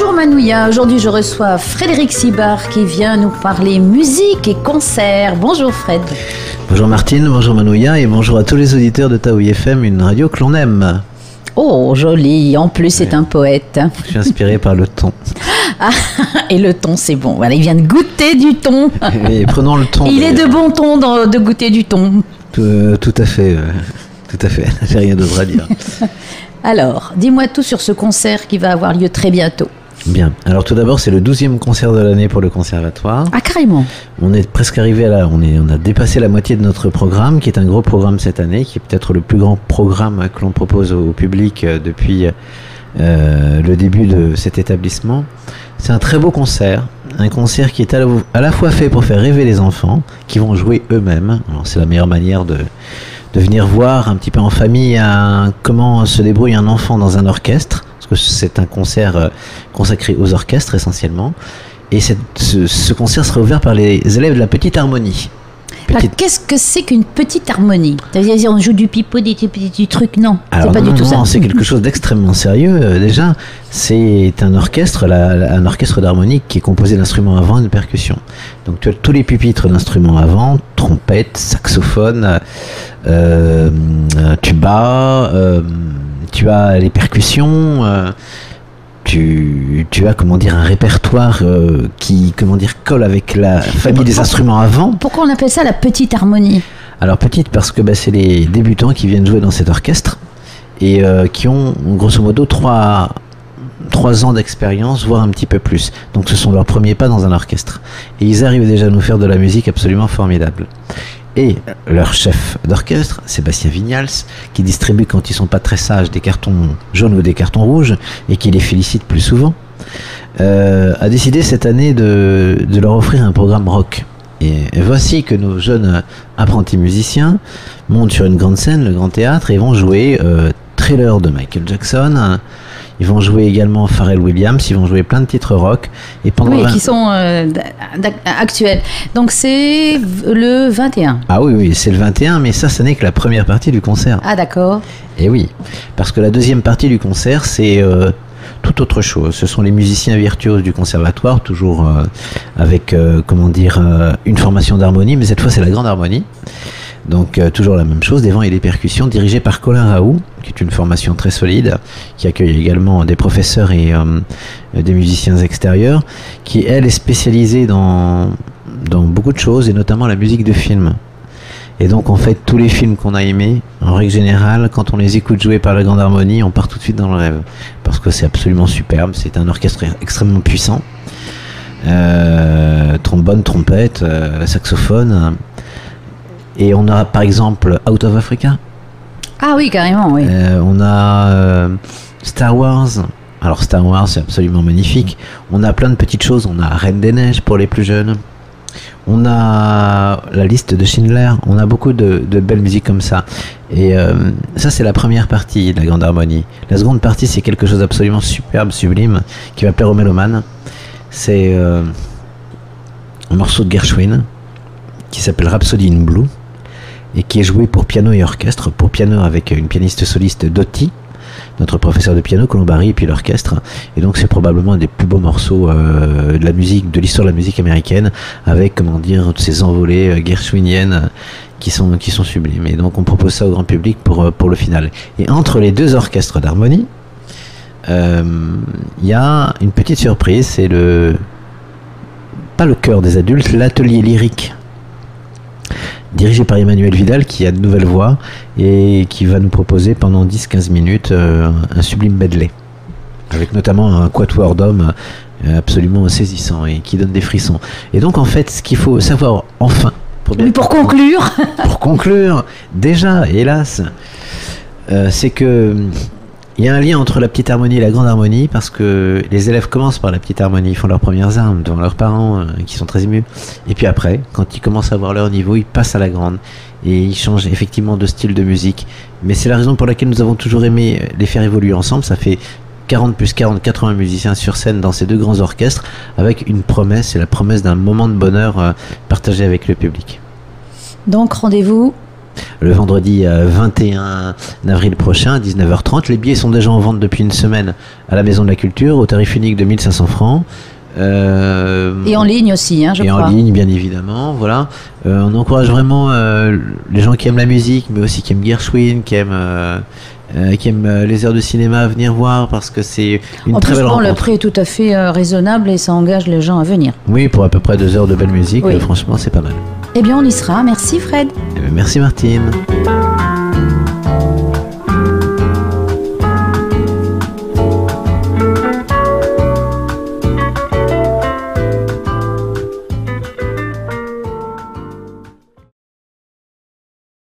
Bonjour Manouya, aujourd'hui je reçois Frédéric Sibard qui vient nous parler musique et concert. Bonjour Fred. Bonjour Martine, bonjour Manouya et bonjour à tous les auditeurs de Taoui FM, une radio que l'on aime. Oh joli, en plus c'est un poète. Je suis inspiré par le ton. Ah, et le ton c'est bon, voilà, il vient de goûter du ton. Et prenons le ton. Il est de bon ton de goûter du ton. Tout à fait, j'ai rien d'autre à dire. Alors, dis-moi tout sur ce concert qui va avoir lieu très bientôt. Bien, alors tout d'abord c'est le 12e concert de l'année pour le conservatoire. Ah carrément. On est presque arrivé à on a dépassé la moitié de notre programme, qui est un gros programme cette année, qui est peut-être le plus grand programme que l'on propose au public depuis le début de cet établissement. C'est un très beau concert, un concert qui est à la fois fait pour faire rêver les enfants, qui vont jouer eux-mêmes. Alors c'est la meilleure manière de venir voir un petit peu en famille comment se débrouille un enfant dans un orchestre, parce que c'est un concert consacré aux orchestres essentiellement, et ce concert sera ouvert par les élèves de la Petite Harmonie. Qu'est-ce que c'est qu'une petite harmonie? C'est-à-dire on joue du pipeau, des petits trucs? Non, alors c'est pas du tout ça. C'est quelque chose d'extrêmement sérieux. Déjà, c'est un orchestre, un orchestre d'harmonique qui est composé d'instruments à vent et de percussions. Donc tu as tous les pupitres d'instruments à vent, trompette, saxophone, tuba, tu as les percussions. Tu as un répertoire qui colle avec la famille des instruments à vent. Pourquoi on appelle ça la petite harmonie? Alors petite parce que c'est les débutants qui viennent jouer dans cet orchestre et qui ont grosso modo 3 ans d'expérience, voire un petit peu plus. Donc ce sont leurs premiers pas dans un orchestre. Et ils arrivent déjà à nous faire de la musique absolument formidable. Et leur chef d'orchestre, Sébastien Vignals, qui distribue quand ils sont pas très sages des cartons jaunes ou des cartons rouges, et qui les félicite plus souvent, a décidé cette année de leur offrir un programme rock. Et voici que nos jeunes apprentis musiciens montent sur une grande scène, le Grand Théâtre, et vont jouer Thriller de Michael Jackson. Ils vont jouer également Pharrell Williams, ils vont jouer plein de titres rock. Et pendant qui sont actuels. Donc c'est le 21. Ah oui, c'est le 21, mais ça n'est que la première partie du concert. Ah d'accord. Et oui, parce que la deuxième partie du concert, c'est tout autre chose. Ce sont les musiciens virtuoses du conservatoire, toujours avec une formation d'harmonie, mais cette fois c'est la grande harmonie. Donc toujours la même chose, des vents et des percussions, dirigés par Colin Raoult, qui est une formation très solide, qui accueille également des professeurs et des musiciens extérieurs, qui elle est spécialisée dans beaucoup de choses, et notamment la musique de film. Et donc en fait tous les films qu'on a aimés, en règle générale, quand on les écoute jouer par la grande harmonie, on part tout de suite dans le rêve, parce que c'est absolument superbe, c'est un orchestre extrêmement puissant, trombone, trompette, saxophone. Et on a par exemple Out of Africa. Ah oui, carrément, oui. On a Star Wars. Alors Star Wars, c'est absolument magnifique. On a plein de petites choses. On a Reine des Neiges pour les plus jeunes. On a la liste de Schindler. On a beaucoup de belles musiques comme ça. Et ça, c'est la première partie de la grande harmonie. La seconde partie, c'est quelque chose d'absolument superbe, sublime, qui va plaire aux mélomanes. C'est un morceau de Gershwin qui s'appelle Rhapsody in Blue, et qui est joué pour piano et orchestre, pour piano avec une pianiste soliste Dottie, notre professeur de piano, Colombari, et puis l'orchestre. Et donc c'est probablement un des plus beaux morceaux de la musique, de l'histoire de la musique américaine, avec ces envolées gershwiniennes qui sont sublimes. Et donc on propose ça au grand public pour le final. Et entre les deux orchestres d'harmonie, il y a une petite surprise, c'est pas le chœur des adultes, l'atelier lyrique, dirigé par Emmanuel Vidal, qui a de nouvelles voix et qui va nous proposer pendant 10-15 minutes un sublime medley, avec notamment un quatuor d'hommes absolument saisissant et qui donne des frissons. Et donc en fait, ce qu'il faut savoir enfin, pour conclure pour conclure, déjà, hélas, c'est que il y a un lien entre la petite harmonie et la grande harmonie, parce que les élèves commencent par la petite harmonie, ils font leurs premières armes devant leurs parents qui sont très émus, et puis après, quand ils commencent à avoir leur niveau, ils passent à la grande et ils changent effectivement de style de musique. Mais c'est la raison pour laquelle nous avons toujours aimé les faire évoluer ensemble. Ça fait 40 plus 40, 80 musiciens sur scène dans ces deux grands orchestres, avec une promesse, c'est la promesse d'un moment de bonheur partagé avec le public. Donc rendez-vous le vendredi 21 avril prochain à 19h30. Les billets sont déjà en vente depuis une semaine à la Maison de la Culture au tarif unique de 1500 francs. Et en ligne aussi, je crois. Et en ligne, bien évidemment, voilà. On encourage vraiment les gens qui aiment la musique, mais aussi qui aiment Gershwin, qui aiment les heures de cinéma à venir voir, parce que c'est une très belle rencontre. Le prix est tout à fait raisonnable et ça engage les gens à venir. Oui, pour à peu près 2 heures de belle musique, oui. Franchement, c'est pas mal. Eh bien, on y sera. Merci Fred. Merci Martine.